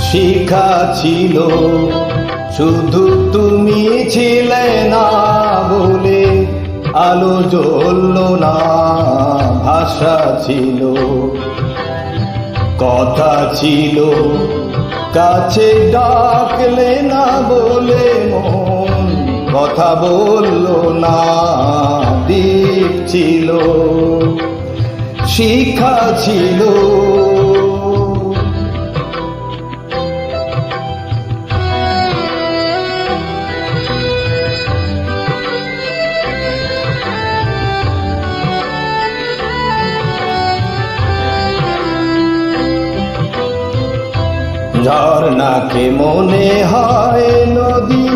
শিখা ছিল, শুধু তুমি ছিলে না বলে আলো জ্বলল না। ভাষা ছিল, কথা ছিল, কাছে ডাকলে না বলে মন কথা বলল না। দ্বীপ ছিল, শিখা ছিল। ঝর্ণাকে মনে হয় নদী,